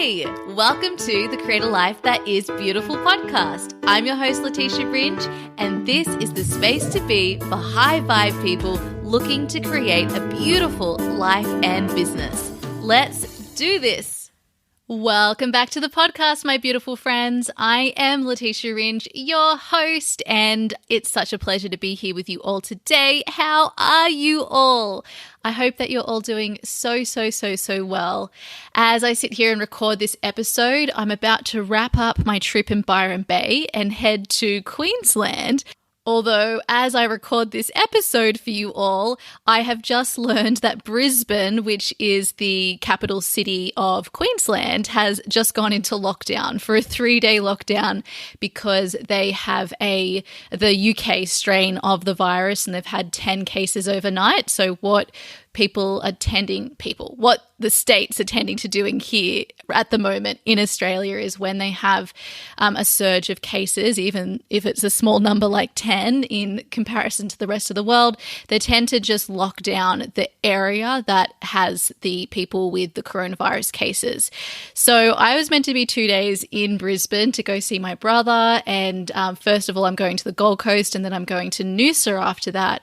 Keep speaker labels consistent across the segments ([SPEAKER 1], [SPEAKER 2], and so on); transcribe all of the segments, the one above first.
[SPEAKER 1] Hey, welcome to the Create a Life That Is Beautiful podcast. I'm your host, Leticia Ringe, and this is the space to be for high vibe people looking to create a beautiful life and business. Let's do this. Welcome back to the podcast, my beautiful friends. I am Leticia Ringe, your host, and it's such a pleasure to be here with you all today. How are you all? I hope that you're all doing so well. As I sit here and record this episode, I'm about to wrap up my trip in Byron Bay and head to Queensland. Although, as I record this episode for you all, I have just learned that Brisbane, which is the capital city of Queensland, has just gone into lockdown for a 3-day lockdown because they have the UK strain of the virus and they've had 10 cases overnight. So what the states are tending to doing here at the moment in Australia is when they have a surge of cases, even if it's a small number like 10 in comparison to the rest of the world, they tend to just lock down the area that has the people with the coronavirus cases. So I was meant to be 2 days in Brisbane to go see my brother, and first of all, I'm going to the Gold Coast and then I'm going to Noosa after that.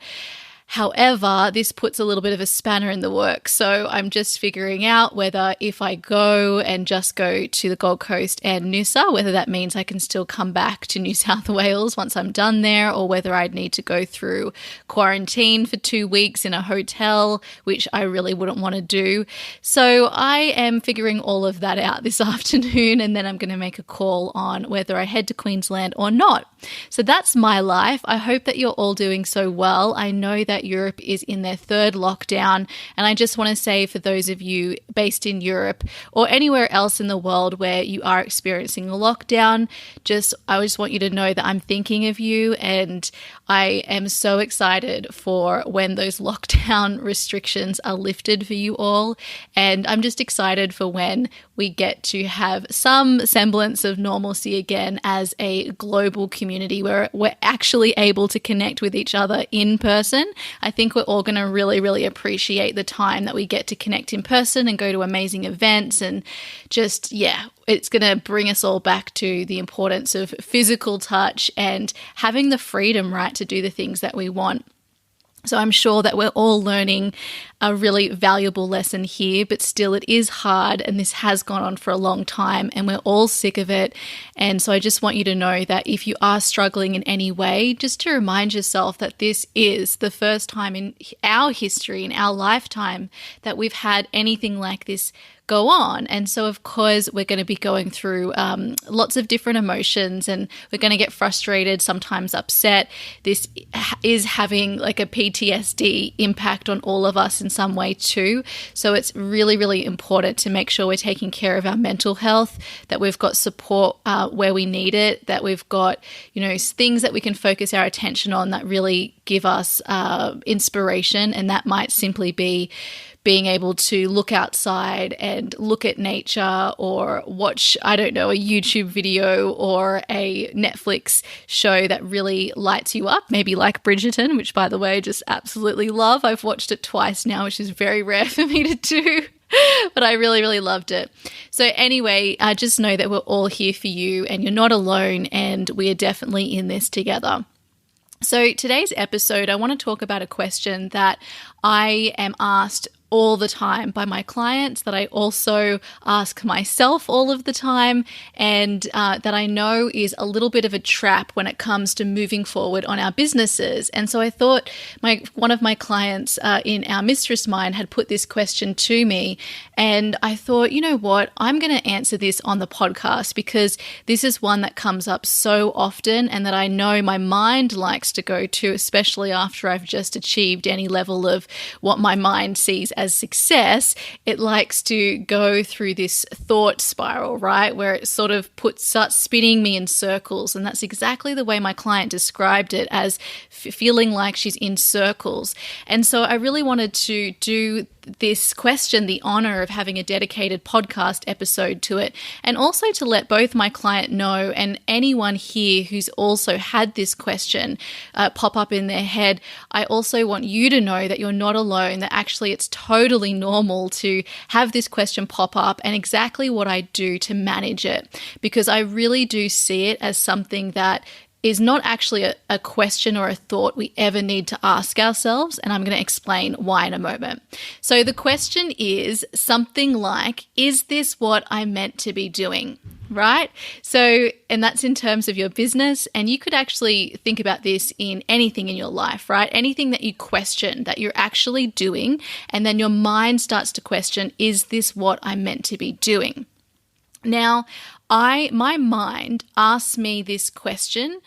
[SPEAKER 1] However, this puts a little bit of a spanner in the works. So I'm just figuring out whether if I go and just go to the Gold Coast and Noosa, whether that means I can still come back to New South Wales once I'm done there, or whether I'd need to go through quarantine for 2 weeks in a hotel, which I really wouldn't want to do. So I am figuring all of that out this afternoon, and then I'm going to make a call on whether I head to Queensland or not. So that's my life. I hope that you're all doing so well. I know that Europe is in their third lockdown, and I just want to say for those of you based in Europe or anywhere else in the world where you are experiencing a lockdown, I just want you to know that I'm thinking of you, and I am so excited for when those lockdown restrictions are lifted for you all, and I'm just excited for when we get to have some semblance of normalcy again as a global community where we're actually able to connect with each other in person. I think we're all going to really appreciate the time that we get to connect in person and go to amazing events, and just, it's going to bring us all back to the importance of physical touch and having the freedom, right, to do the things that we want. So I'm sure that we're all learning a really valuable lesson here, but still it is hard, and this has gone on for a long time and we're all sick of it. And so I just want you to know that if you are struggling in any way, just to remind yourself that this is the first time in our history, in our lifetime, that we've had anything like this go on. And so, of course, we're going to be going through lots of different emotions, and we're going to get frustrated, sometimes upset. This is having like a PTSD impact on all of us in some way too. So it's really important to make sure we're taking care of our mental health, that we've got support where we need it, that we've got, things that we can focus our attention on that really give us inspiration. And that might simply be being able to look outside and look at nature, or watch, a YouTube video or a Netflix show that really lights you up, maybe like Bridgerton, which, by the way, I just absolutely love. I've watched it twice now, which is very rare for me to do, but I really loved it. So anyway, just know that we're all here for you and you're not alone, and we are definitely in this together. So today's episode, I want to talk about a question that I am asked all the time by my clients, that I also ask myself all of the time, and that I know is a little bit of a trap when it comes to moving forward on our businesses. And so I thought one of my clients in our Mistress Mind had put this question to me, and I thought, you know what, I'm going to answer this on the podcast because this is one that comes up so often and that I know my mind likes to go to, especially after I've just achieved any level of what my mind sees as success. It likes to go through this thought spiral, right, where it sort of starts spinning me in circles. And that's exactly the way my client described it, as feeling like she's in circles. And so I really wanted to do this question the honor of having a dedicated podcast episode to it, and also to let both my client know and anyone here who's also had this question pop up in their head. I also want you to know that you're not alone, that actually it's totally normal to have this question pop up, and exactly what I do to manage it, because I really do see it as something that is not actually a question or a thought we ever need to ask ourselves, and I'm going to explain why in a moment. So the question is something like, is this what I meant to be doing? Right? So, and that's in terms of your business, and you could actually think about this in anything in your life, right? Anything that you question that you're actually doing, and then your mind starts to question, is this what I'm meant to be doing? Now, my mind asks me this question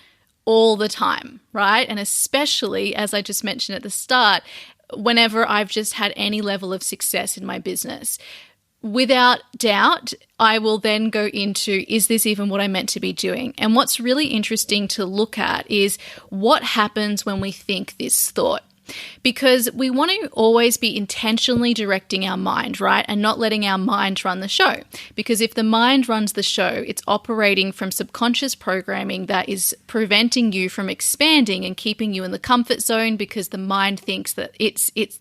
[SPEAKER 1] all the time, right? And especially, as I just mentioned at the start, whenever I've just had any level of success in my business. Without doubt, I will then go into, is this even what I meant to be doing? And what's really interesting to look at is what happens when we think this thought. Because we want to always be intentionally directing our mind, right? And not letting our mind run the show. Because if the mind runs the show, it's operating from subconscious programming that is preventing you from expanding and keeping you in the comfort zone, because the mind thinks that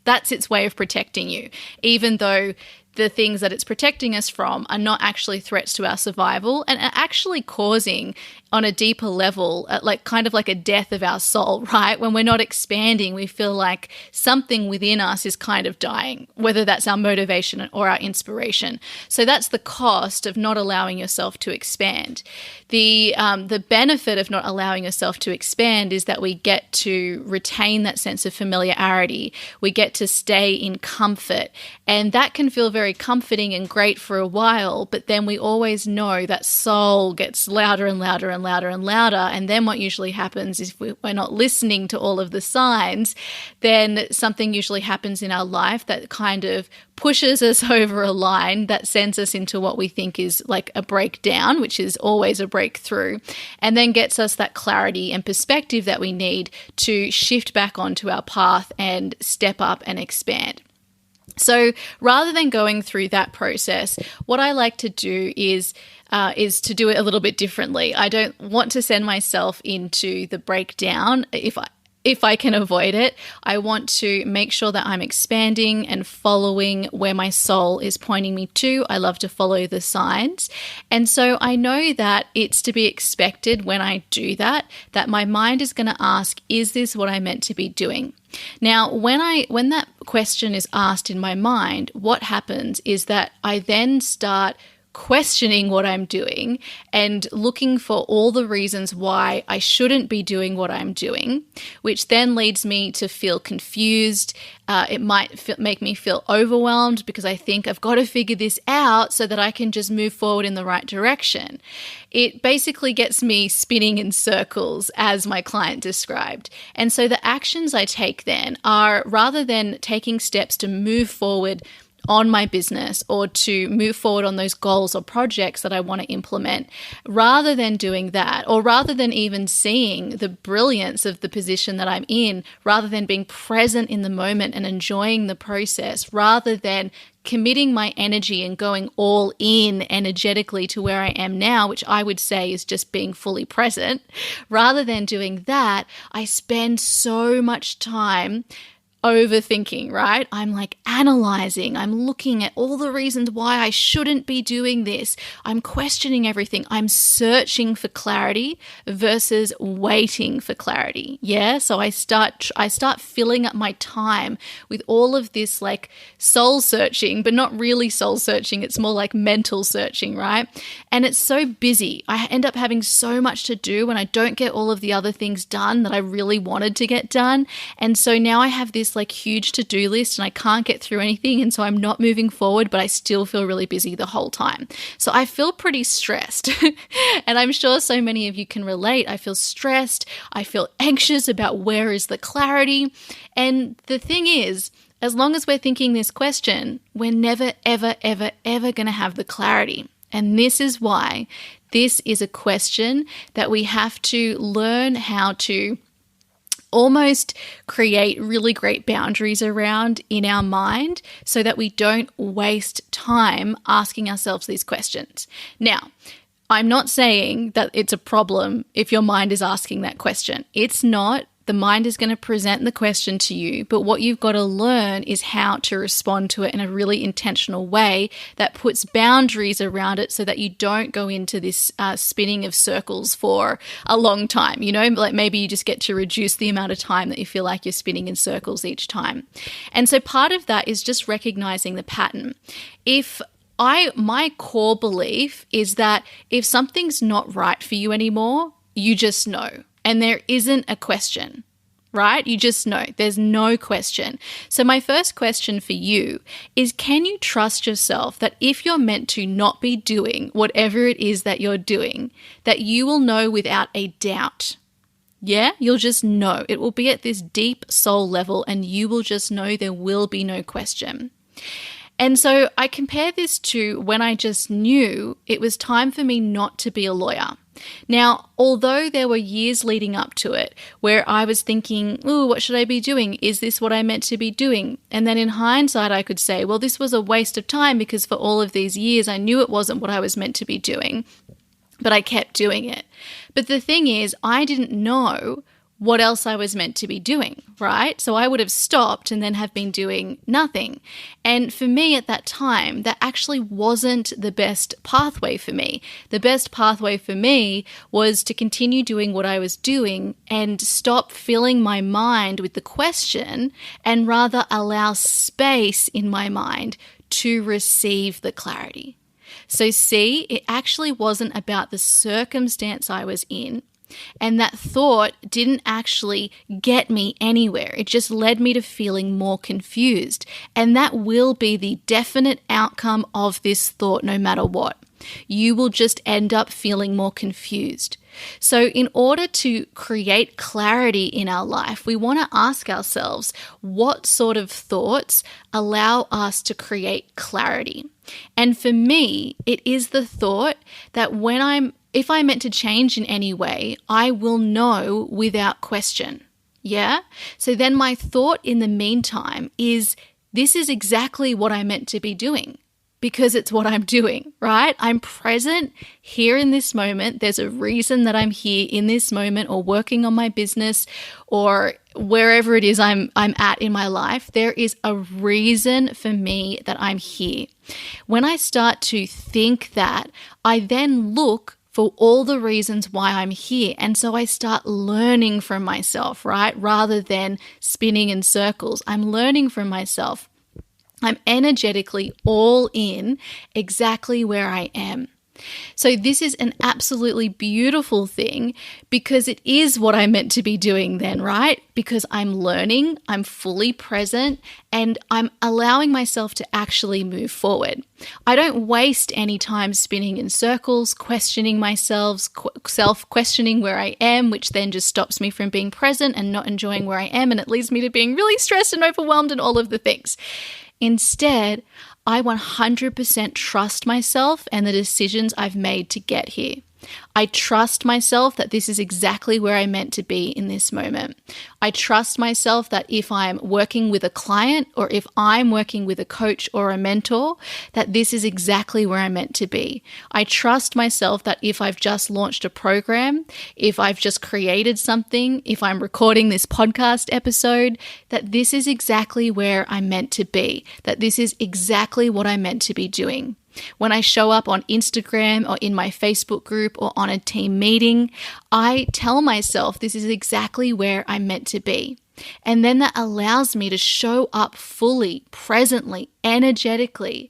[SPEAKER 1] that's its way of protecting you, even though the things that it's protecting us from are not actually threats to our survival and are actually causing, on a deeper level, like kind of like a death of our soul, right? When we're not expanding, we feel like something within us is kind of dying, whether that's our motivation or our inspiration. So that's the cost of not allowing yourself to expand. The benefit of not allowing yourself to expand is that we get to retain that sense of familiarity. We get to stay in comfort, and that can feel very comforting and great for a while, but then we always know that soul gets louder and louder and louder and louder. And then what usually happens is, if we're not listening to all of the signs, then something usually happens in our life that kind of pushes us over a line that sends us into what we think is like a breakdown, which is always a breakthrough, and then gets us that clarity and perspective that we need to shift back onto our path and step up and expand. So rather than going through that process, what I like to do is to do it a little bit differently. I don't want to send myself into the breakdown if I can avoid it. I want to make sure that I'm expanding and following where my soul is pointing me to. I love to follow the signs. And so I know that it's to be expected when I do that my mind is going to ask, is this what I meant to be doing? Now, when that question is asked in my mind, what happens is that I then start questioning what I'm doing and looking for all the reasons why I shouldn't be doing what I'm doing, which then leads me to feel confused. It might make me feel overwhelmed because I think I've got to figure this out so that I can just move forward in the right direction. It basically gets me spinning in circles, as my client described. And so the actions I take then are, rather than taking steps to move forward on my business or to move forward on those goals or projects that I want to implement, rather than doing that, or rather than even seeing the brilliance of the position that I'm in, rather than being present in the moment and enjoying the process, rather than committing my energy and going all in energetically to where I am now, which I would say is just being fully present, rather than doing that, I spend so much time overthinking, right? I'm like analyzing, I'm looking at all the reasons why I shouldn't be doing this. I'm questioning everything. I'm searching for clarity versus waiting for clarity. Yeah. So I start filling up my time with all of this like soul searching, but not really soul searching. It's more like mental searching, right? And it's so busy. I end up having so much to do when I don't get all of the other things done that I really wanted to get done. And so now I have this like huge to-do list and I can't get through anything, and so I'm not moving forward, but I still feel really busy the whole time. So I feel pretty stressed. And I'm sure so many of you can relate. I feel stressed. I feel anxious about where is the clarity. And the thing is, as long as we're thinking this question, we're never, ever, ever, ever going to have the clarity. And this is why this is a question that we have to learn how to almost create really great boundaries around in our mind so that we don't waste time asking ourselves these questions. Now, I'm not saying that it's a problem if your mind is asking that question. It's not. The mind is going to present the question to you, but what you've got to learn is how to respond to it in a really intentional way that puts boundaries around it so that you don't go into this spinning of circles for a long time. You know, like maybe you just get to reduce the amount of time that you feel like you're spinning in circles each time. And so part of that is just recognizing the pattern. My core belief is that if something's not right for you anymore, you just know. And there isn't a question, right? You just know. There's no question. So my first question for you is, can you trust yourself that if you're meant to not be doing whatever it is that you're doing, that you will know without a doubt? Yeah, you'll just know. It will be at this deep soul level and you will just know there will be no question. And so I compare this to when I just knew it was time for me not to be a lawyer. Now, although there were years leading up to it where I was thinking, ooh, what should I be doing? Is this what I meant to be doing? And then in hindsight, I could say, well, this was a waste of time because for all of these years, I knew it wasn't what I was meant to be doing, but I kept doing it. But the thing is, I didn't know what else I was meant to be doing, right? So I would have stopped and then have been doing nothing. And for me at that time, that actually wasn't the best pathway for me. The best pathway for me was to continue doing what I was doing and stop filling my mind with the question and rather allow space in my mind to receive the clarity. So see, it actually wasn't about the circumstance I was in. And that thought didn't actually get me anywhere. It just led me to feeling more confused. And that will be the definite outcome of this thought no matter what. You will just end up feeling more confused. So in order to create clarity in our life, we want to ask ourselves what sort of thoughts allow us to create clarity. And for me, it is the thought that if I'm meant to change in any way, I will know without question. Yeah? So then my thought in the meantime is, this is exactly what I meant to be doing because it's what I'm doing, right? I'm present here in this moment. There's a reason that I'm here in this moment or working on my business or wherever it is I'm at in my life. There is a reason for me that I'm here. When I start to think that, I then look for all the reasons why I'm here. And so I start learning from myself, right? Rather than spinning in circles. I'm learning from myself. I'm energetically all in exactly where I am. So this is an absolutely beautiful thing because it is what I'm meant to be doing then, right? Because I'm learning, I'm fully present, and I'm allowing myself to actually move forward. I don't waste any time spinning in circles, questioning myself, self-questioning where I am, which then just stops me from being present and not enjoying where I am, and it leads me to being really stressed and overwhelmed and all of the things. Instead, I 100% trust myself and the decisions I've made to get here. I trust myself that this is exactly where I'm meant to be in this moment. I trust myself that if I'm working with a client or if I'm working with a coach or a mentor, that this is exactly where I'm meant to be. I trust myself that if I've just launched a program, if I've just created something, if I'm recording this podcast episode, that this is exactly where I'm meant to be, that this is exactly what I'm meant to be doing. When I show up on Instagram or in my Facebook group or on a team meeting, I tell myself this is exactly where I'm meant to be. And then that allows me to show up fully, presently, energetically.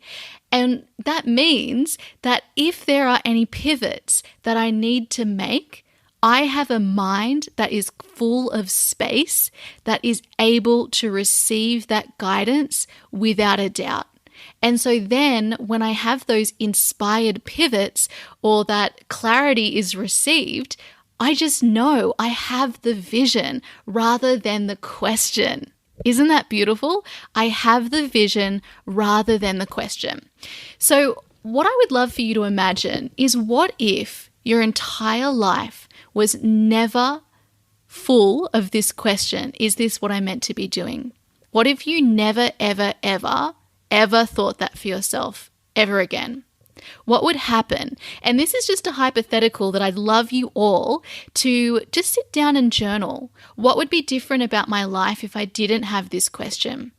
[SPEAKER 1] And that means that if there are any pivots that I need to make, I have a mind that is full of space, that is able to receive that guidance without a doubt. And so then when I have those inspired pivots or that clarity is received, I just know I have the vision rather than the question. Isn't that beautiful? I have the vision rather than the question. So what I would love for you to imagine is, what if your entire life was never full of this question, is this what I'm meant to be doing? What if you never, ever, ever, ever thought that for yourself ever again? What would happen? And this is just a hypothetical that I'd love you all to just sit down and journal. What would be different about my life if I didn't have this question?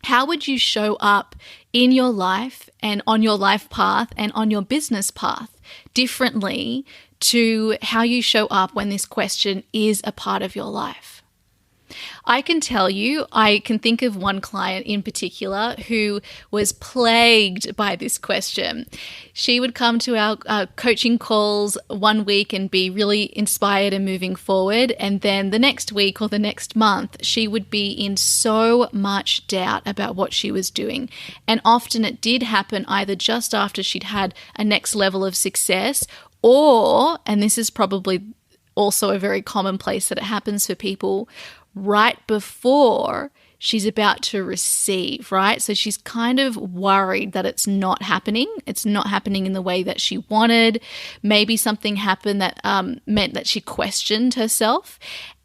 [SPEAKER 1] How would you show up in your life and on your life path and on your business path differently to how you show up when this question is a part of your life? I can tell you, I can think of one client in particular who was plagued by this question. She would come to our coaching calls one week and be really inspired and moving forward. And then the next week or the next month, she would be in so much doubt about what she was doing. And often it did happen either just after she'd had a next level of success or, and this is probably also a very common place that it happens for people, right before she's about to receive, right? So she's kind of worried that it's not happening. It's not happening in the way that she wanted. Maybe something happened that meant that she questioned herself.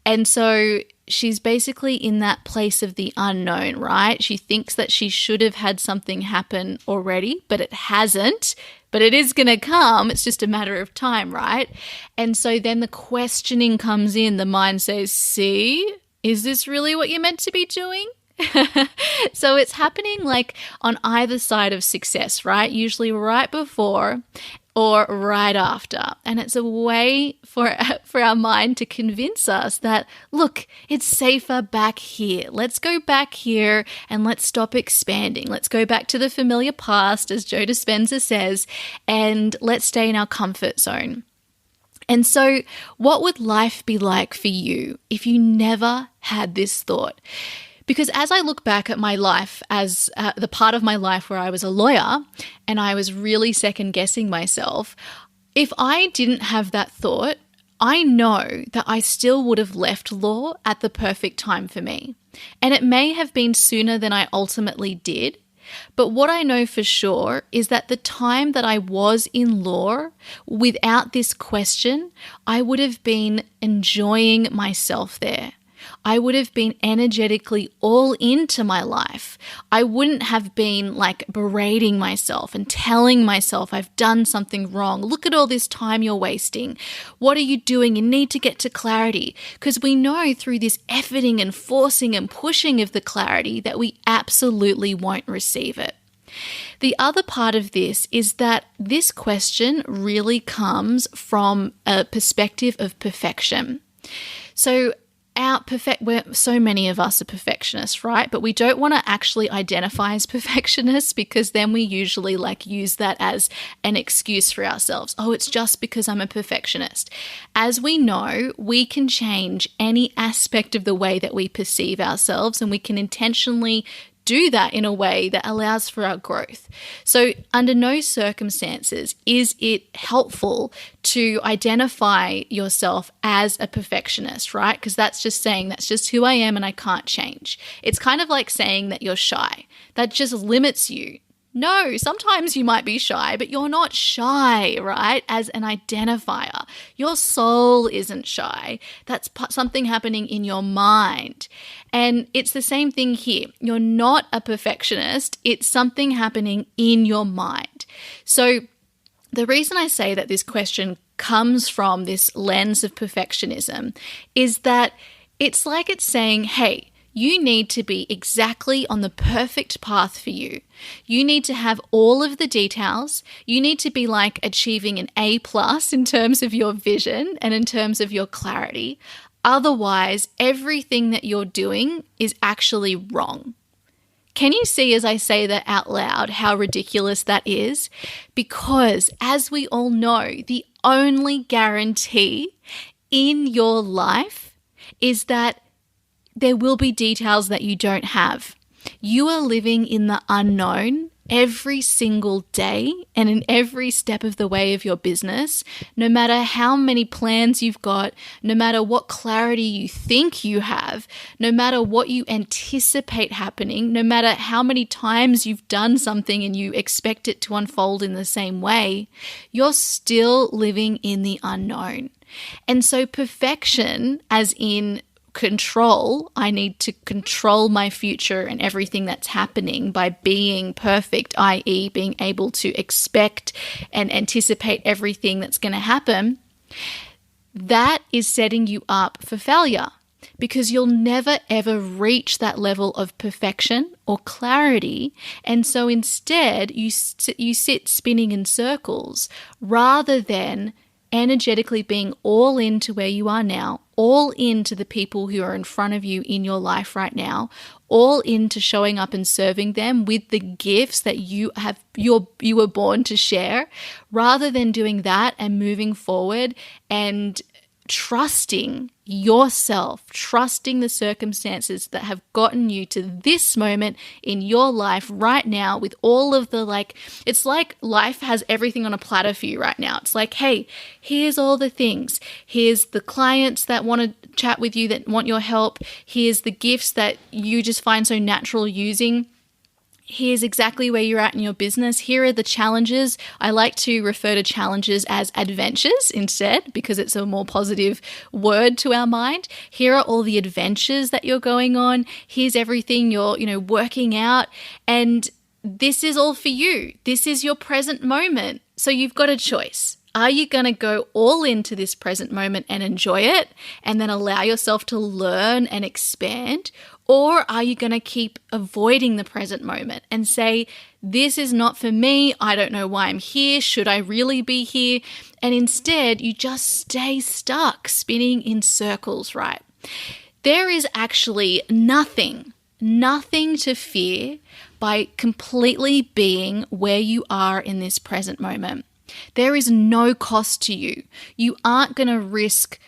[SPEAKER 1] And so she's basically in that place of the unknown, right? She thinks that she should have had something happen already, but it hasn't. But it is going to come. It's just a matter of time, right? And so then the questioning comes in. The mind says, see, is this really what you're meant to be doing? So it's happening like on either side of success, right? Usually right before or right after. And it's a way for our mind to convince us that, look, it's safer back here. Let's go back here and let's stop expanding. Let's go back to the familiar past, as Joe Dispenza says, and let's stay in our comfort zone. And so what would life be like for you if you never had this thought? Because as I look back at my life as the part of my life where I was a lawyer and I was really second guessing myself, if I didn't have that thought, I know that I still would have left law at the perfect time for me. And it may have been sooner than I ultimately did. But what I know for sure is that the time that I was in law, without this question, I would have been enjoying myself there. I would have been energetically all into my life. I wouldn't have been like berating myself and telling myself I've done something wrong. Look at all this time you're wasting. What are you doing? You need to get to clarity. Because we know through this efforting and forcing and pushing of the clarity that we absolutely won't receive it. The other part of this is that this question really comes from a perspective of perfection. So so many of us are perfectionists, right? But we don't want to actually identify as perfectionists because then we usually use that as an excuse for ourselves. Oh, it's just because I'm a perfectionist. As we know, we can change any aspect of the way that we perceive ourselves, and we can intentionally do that in a way that allows for our growth. So under no circumstances is it helpful to identify yourself as a perfectionist, right? Because that's just saying that's just who I am and I can't change. It's kind of like saying that you're shy. That just limits you. No, sometimes you might be shy, but you're not shy, right? As an identifier. Your soul isn't shy. That's something happening in your mind. And it's the same thing here. You're not a perfectionist. It's something happening in your mind. So the reason I say that this question comes from this lens of perfectionism is that it's like it's saying, hey, you need to be exactly on the perfect path for you. You need to have all of the details. You need to be like achieving an A+ in terms of your vision and in terms of your clarity. Otherwise, everything that you're doing is actually wrong. Can you see as I say that out loud how ridiculous that is? Because as we all know, the only guarantee in your life is that there will be details that you don't have. You are living in the unknown every single day and in every step of the way of your business, no matter how many plans you've got, no matter what clarity you think you have, no matter what you anticipate happening, no matter how many times you've done something and you expect it to unfold in the same way, you're still living in the unknown. And so perfection, as in control, I need to control my future and everything that's happening by being perfect, i.e. being able to expect and anticipate everything that's going to happen, that is setting you up for failure, because you'll never ever reach that level of perfection or clarity. And so instead you sit spinning in circles rather than energetically being all into where you are now, all into the people who are in front of you in your life right now, all into showing up and serving them with the gifts that you were born to share, rather than doing that and moving forward and trusting yourself, trusting the circumstances that have gotten you to this moment in your life right now with all of the it's like life has everything on a platter for you right now. It's like, hey, here's all the things. Here's the clients that want to chat with you, that want your help. Here's the gifts that you just find so natural using. Here's exactly where you're at in your business. Here are the challenges. I like to refer to challenges as adventures instead, because it's a more positive word to our mind. Here are all the adventures that you're going on. Here's everything you're, working out. And this is all for you. This is your present moment. So you've got a choice. Are you going to go all into this present moment and enjoy it and then allow yourself to learn and expand? Or are you going to keep avoiding the present moment and say, this is not for me, I don't know why I'm here, should I really be here? And instead, you just stay stuck, spinning in circles, right? There is actually nothing to fear by completely being where you are in this present moment. There is no cost to you. You aren't going to risk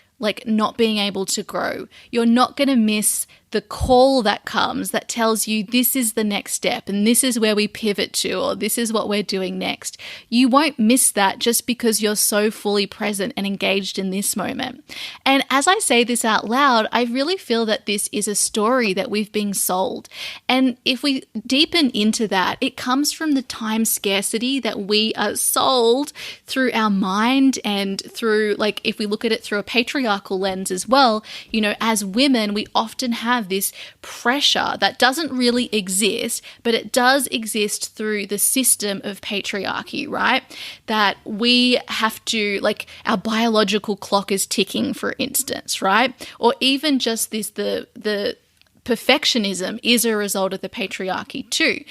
[SPEAKER 1] not being able to grow. You're not going to miss the call that comes that tells you this is the next step and this is where we pivot to, or this is what we're doing next. You won't miss that just because you're so fully present and engaged in this moment. And as I say this out loud, I really feel that this is a story that we've been sold. And if we deepen into that, it comes from the time scarcity that we are sold through our mind and through, if we look at it through a patriarchal lens as well, as women, we often have this pressure that doesn't really exist, but it does exist through the system of patriarchy, right? That we have to, our biological clock is ticking, for instance, right? Or even just the perfectionism is a result of the patriarchy too.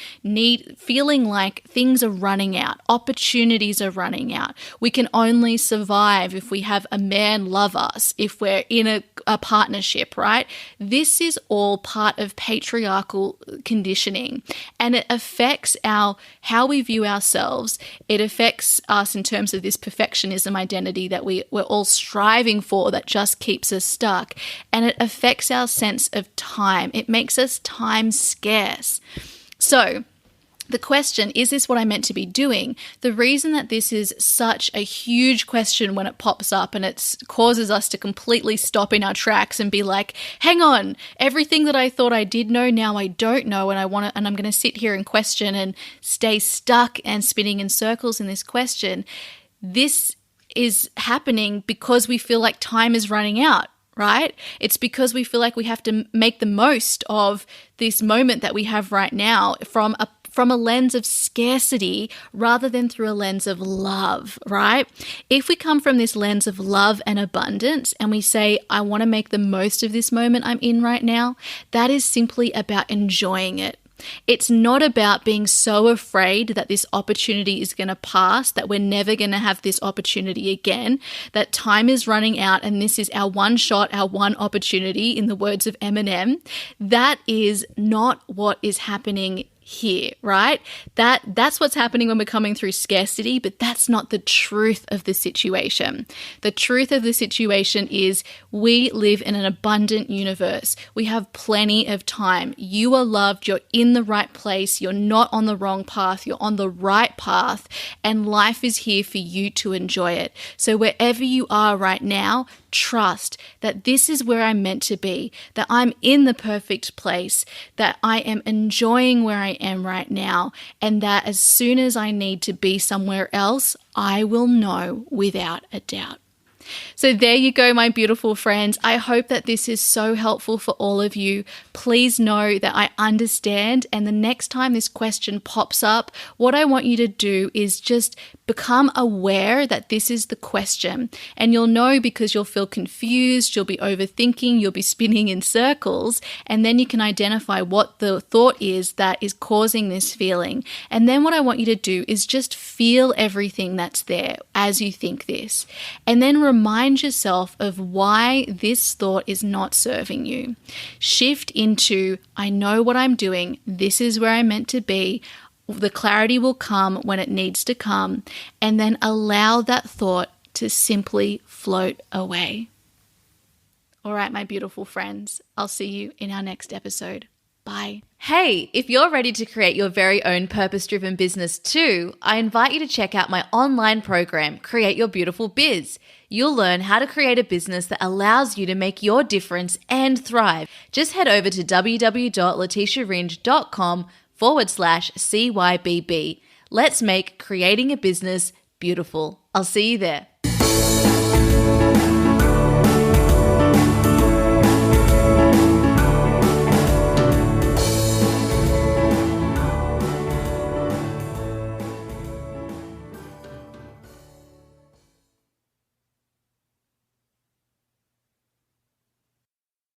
[SPEAKER 1] Feeling like things are running out, opportunities are running out. We can only survive if we have a man love us, if we're in a partnership, right? This is all part of patriarchal conditioning, and it affects how we view ourselves. It affects us in terms of this perfectionism identity that we're all striving for that just keeps us stuck, and it affects our sense of time. It makes us time scarce. So the question, is this what I meant to be doing? The reason that this is such a huge question when it pops up and it causes us to completely stop in our tracks and be like, hang on, everything that I thought I did know, now I don't know, and I'm going to sit here and question and stay stuck and spinning in circles in this question. This is happening because we feel like time is running out. Right? It's because we feel like we have to make the most of this moment that we have right now from a lens of scarcity rather than through a lens of love, right? If we come from this lens of love and abundance and we say, I want to make the most of this moment I'm in right now, that is simply about enjoying it. It's not about being so afraid that this opportunity is going to pass, that we're never going to have this opportunity again, that time is running out and this is our one shot, our one opportunity, in the words of Eminem. That is not what is happening here, right? That's what's happening when we're coming through scarcity, but that's not the truth of the situation. The truth of the situation is we live in an abundant universe. We have plenty of time. You are loved. You're in the right place. You're not on the wrong path. You're on the right path, and life is here for you to enjoy it. So wherever you are right now, trust that this is where I'm meant to be, that I'm in the perfect place, that I am enjoying where I am right now, and that as soon as I need to be somewhere else, I will know without a doubt. So there you go, my beautiful friends. I hope that this is so helpful for all of you. Please know that I understand, and the next time this question pops up, what I want you to do is just become aware that this is the question. And you'll know because you'll feel confused, you'll be overthinking, you'll be spinning in circles, and then you can identify what the thought is that is causing this feeling. And then what I want you to do is just feel everything that's there as you think this. And then remind yourself of why this thought is not serving you. Shift into, I know what I'm doing. This is where I'm meant to be. The clarity will come when it needs to come. And then allow that thought to simply float away. All right, my beautiful friends. I'll see you in our next episode. Bye. Hey, if you're ready to create your very own purpose-driven business too, I invite you to check out my online program, Create Your Beautiful Biz. You'll learn how to create a business that allows you to make your difference and thrive. Just head over to www.leticiaringe.com/CYBB. Let's make creating a business beautiful. I'll see you there.